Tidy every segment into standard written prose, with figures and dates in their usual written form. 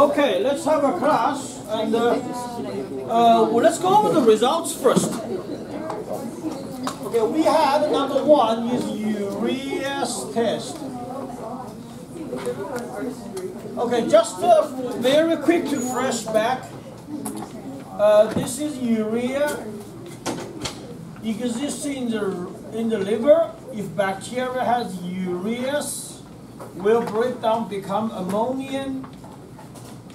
Okay, let's have a class, and well, let's go over the results first. Okay, we had number one is urease test. Okay, just very quick to flashback. This is urea exists in the liver. If bacteria has urease, will break down, become ammonia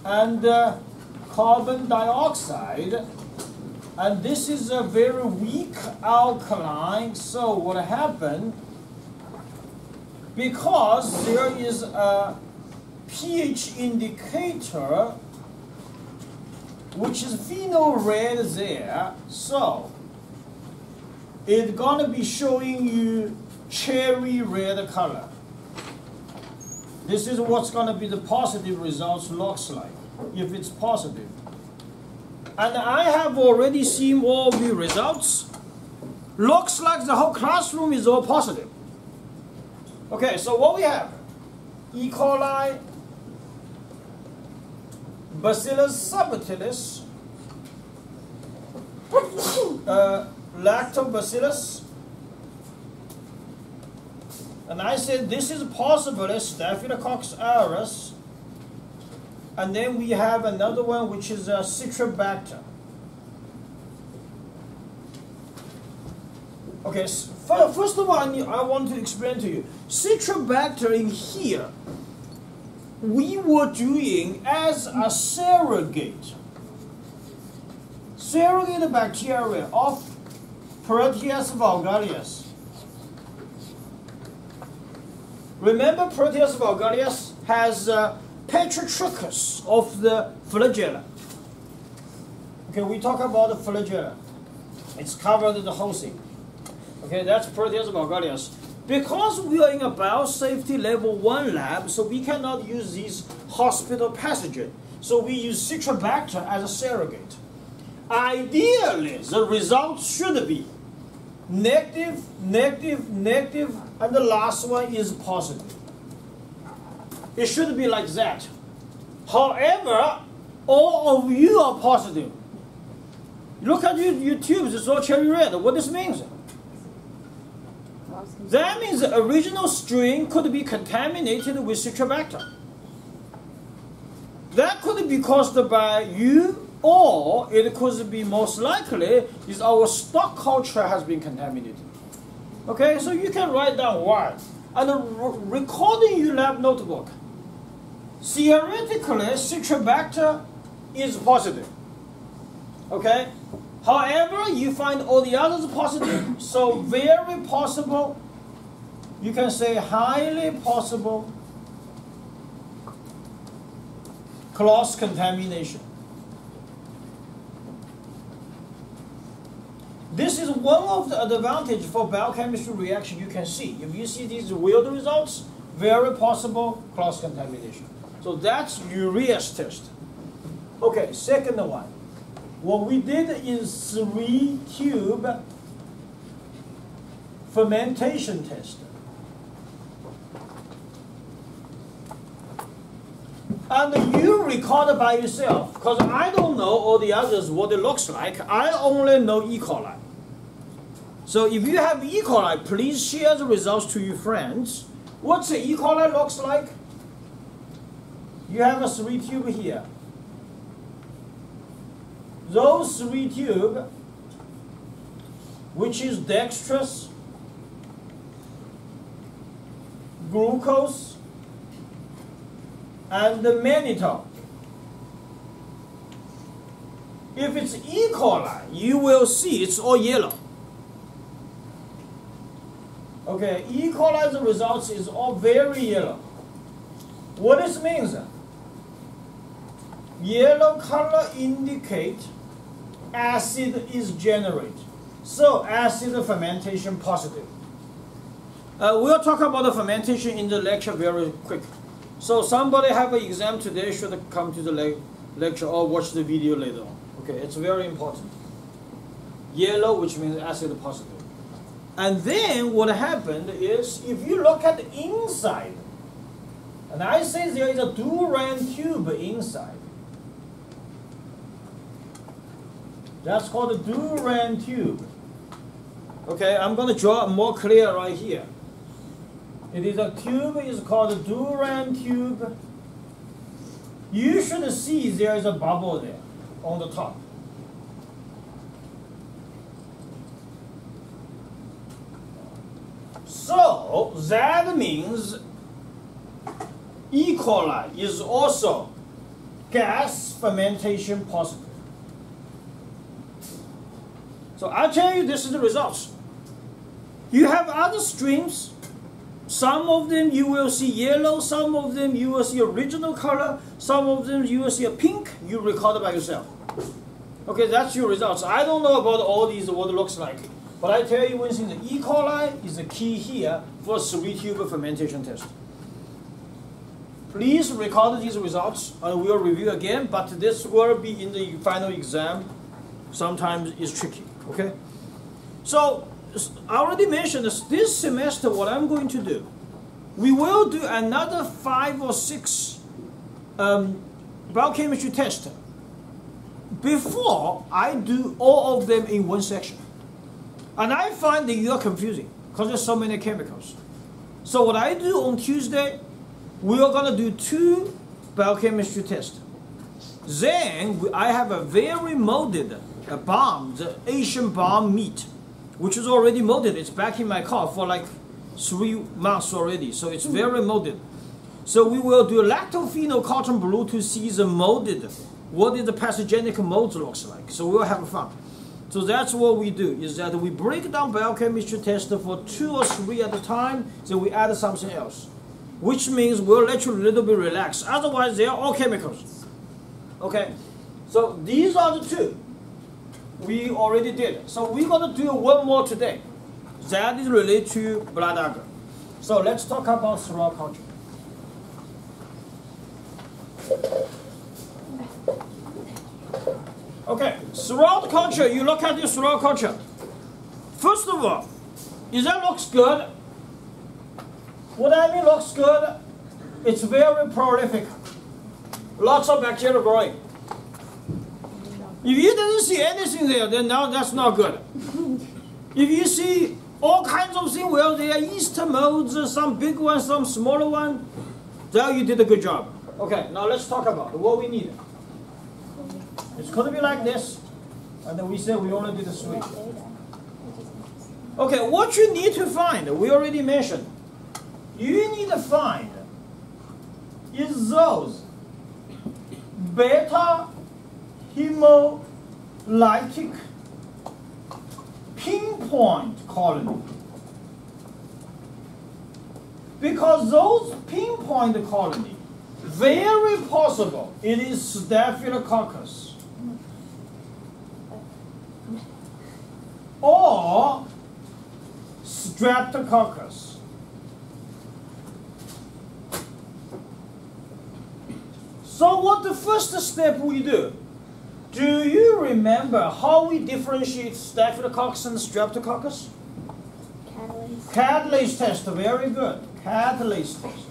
and carbon dioxide. And this is a very weak alkaline. So what happened? Because there is a pH indicator, which is phenol red there, so it's gonna be showing you cherry red color. This is what's gonna be the positive results looks like, if it's positive. And I have already seen all the results. Looks like the whole classroom is all positive. Okay, so what we have? E. coli, Bacillus subtilis, Lactobacillus, and I said this is possibly Staphylococcus aureus, and then we have another one which is Citrobacter. Okay, first of all, I want to explain to you, Citrobacter in here, we were doing as a surrogate bacteria of Proteus vulgarius. Remember, Proteus vulgarius has Petrotrichus of the flagella. Okay, we talk about the flagella. It's covered the whole thing. Okay, that's Proteus vulgarius. Because we are in a biosafety level 1 lab, so we cannot use these hospital pathogens. So we use Citrobacter as a surrogate. Ideally, the results should be negative, negative, negative, and the last one is positive. It should be like that. However, all of you are positive. Look at your tubes, it's all cherry red. What this means? That means the original strain could be contaminated with Citrobacter. That could be caused by you, or it could be most likely is our stock culture has been contaminated. Okay, so you can write down why. And recording your lab notebook. Theoretically, Citrobacter is positive. Okay? However, you find all the others positive, so very possible, you can say highly possible cross-contamination. This is one of the advantages for biochemistry reaction you can see. If you see these weird results, very possible cross-contamination. So that's urease test. Okay, second one. What we did is 3-tube fermentation test. And you record it by yourself, because I don't know all the others what it looks like. I only know E. coli. So if you have E. coli, please share the results to your friends. What's the E. coli looks like? You have a 3-tube here. Those 3 tubes, which is dextrose, glucose, and the mannitol. If it's E. coli, you will see it's all yellow. Okay, E. coli's results is all very yellow. What this means? Yellow color indicate acid is generated. So acid fermentation positive. We'll talk about the fermentation in the lecture very quick. So somebody have an exam today should come to the lecture or watch the video later on. Okay, it's very important. Yellow, which means acid positive. And then what happened is, if you look at the inside, And I say there is a Duran tube inside. That's called a Duran tube. Okay, I'm going to draw it more clear right here. It is a tube, is called a Duran tube. You should see there is a bubble there on the top. So that means E. coli is also gas fermentation positive. So I'll tell you, this is the results. You have other streams. Some of them you will see yellow, some of them you will see original color, some of them you will see a pink. You record it by yourself. Okay, that's your results. I don't know about all these, what it looks like. But I tell you one thing, the E. coli is the key here for 3-tube fermentation test. Please record these results and we'll review again, but this will be in the final exam. Sometimes it's tricky, okay? So, I already mentioned this semester what I'm going to do. We will do another 5 or 6 biochemistry tests before I do all of them in one section. And I find that you are confusing because there's so many chemicals. So what I do on Tuesday, we are going to do 2 biochemistry tests. Then I have a very molded bomb, the Asian bomb meat, which is already molded. It's back in my car for like 3 months already, so it's very molded. So we will do lactophenol cotton blue to see the molded, what is the pathogenic mold looks like. So we'll have fun. So that's what we do, is that we break down biochemistry test for 2 or 3 at a time, then we add something else. Which means we'll let you a little bit relax. Otherwise, they are all chemicals. Okay, so these are the 2 we already did. So we're going to do one more today. That is related to blood agar. So let's talk about cereal culture. Okay, cereal culture, you look at your cereal culture. First of all, is that looks good? What I mean looks good, it's very prolific. Lots of bacteria growing. If you didn't see anything there, then now that's not good. If you see all kinds of things, well, there are yeast molds, some big ones, some smaller ones, then you did a good job. Okay, now let's talk about what we need. It's going to be like this, and then we said we only did 3. Okay, what you need to find, we already mentioned. You need to find is those beta hemolytic pinpoint colony. Because those pinpoint colony, very possible it is Staphylococcus or Streptococcus. So what the first step we do? Do you remember how we differentiate Staphylococcus and Streptococcus? Catalase. Catalase test, very good. Catalase test.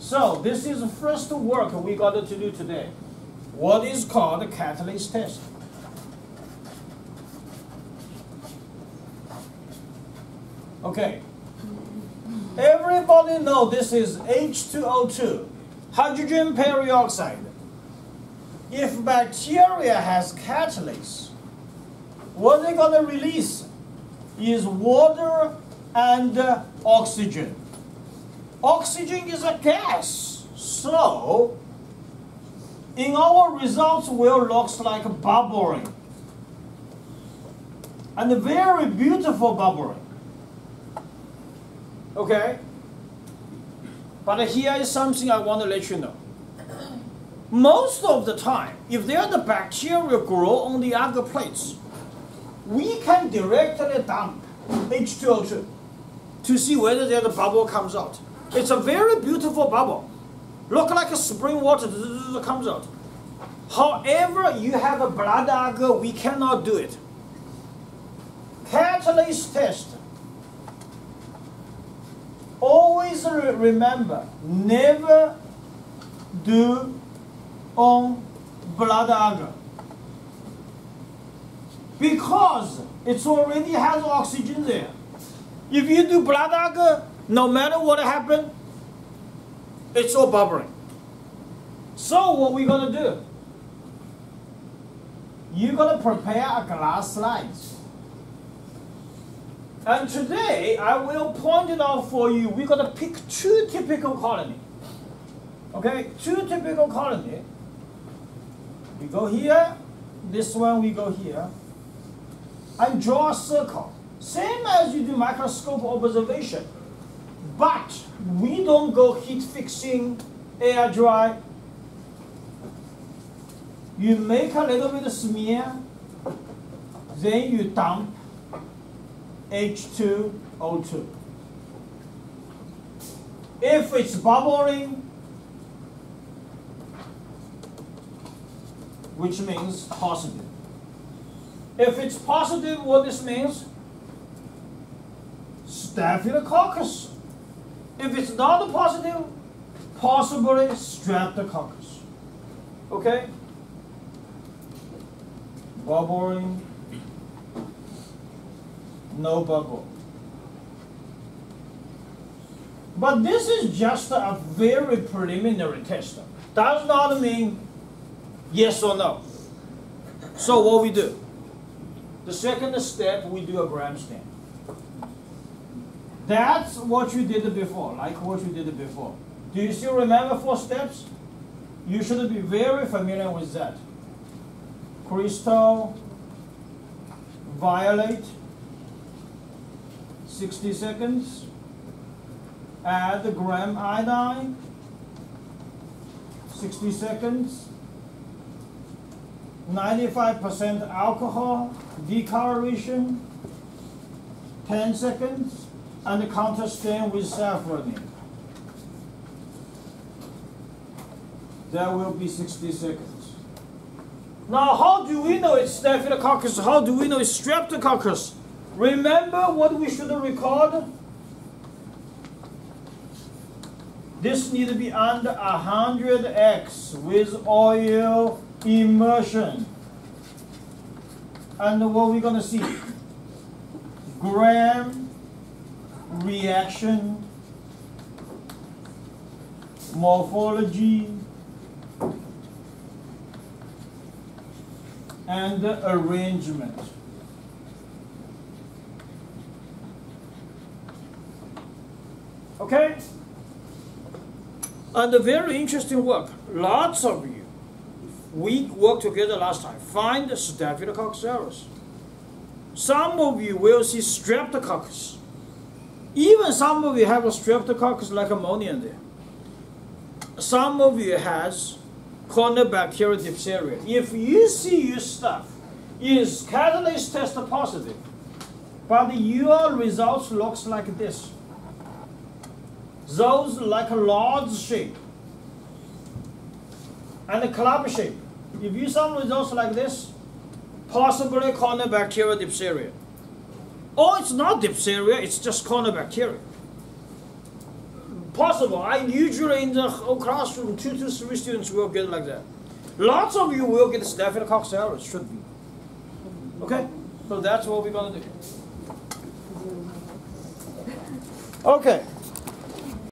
So this is the first work we got to do today. What is called a catalase test? Okay. Everybody know this is H2O2, hydrogen peroxide. If bacteria has catalase, what they're going to release is water and oxygen. Oxygen is a gas, so in our results will look like bubbling, and a very beautiful bubbling. Okay? But here is something I want to let you know. Most of the time, if there are the bacteria grow on the agar plates, we can directly dump H2O2 to see whether the bubble comes out. It's a very beautiful bubble. Look like a spring water comes out. However, you have a blood agar, we cannot do it. Catalase test. always remember, never do on blood agar, because it already has oxygen there. If you do blood agar, no matter what happens, it's all bubbling. So what we're gonna do? You're gonna prepare a glass slides. And today I will point it out for you. We're gonna pick two typical colony. Okay, two typical colony. We go here, this one we go here, and draw a circle. Same as you do microscope observation. But we don't go heat fixing, air dry. You make a little bit of smear, then you dump H2O2. If it's bubbling, which means positive. If it's positive, what this means? Staphylococcus. If it's not positive, possibly streptococcus. Okay? Bubbling, no bubble. But this is just a very preliminary test. Does not mean yes or no. So what we do? The second step, we do a gram stain. That's what you did before, like what you did before. Do you still remember 4 steps? You should be very familiar with that. Crystal, violet, 60 seconds. Add the gram iodine, 60 seconds. 95% alcohol, decoloration, 10 seconds. And the counter stain with saffron. That will be 60 seconds. Now, how do we know it's Staphylococcus? How do we know it's Streptococcus? Remember what we should record? This needs to be under 100x with oil immersion. And what we're going to see? Gram reaction, morphology, and arrangement. Okay? And a very interesting work. Lots of you, we worked together last time. Find the Staphylococcus aureus. Some of you will see Streptococcus. Even some of you have a Streptococcus like ammonia there. Some of you has Corynebacteria diphtheria. If you see your stuff is catalase test positive, but your results looks like this. Those like a large shape and a club shape. If you some results like this, possibly Corynebacteria diphtheria. Or it's not diphtheria, it's just Corynebacteria. Possible. I usually in the whole classroom, 2 to 3 students will get like that. Lots of you will get Staphylococcus aureus, should be. Okay? So that's what we're going to do. Okay.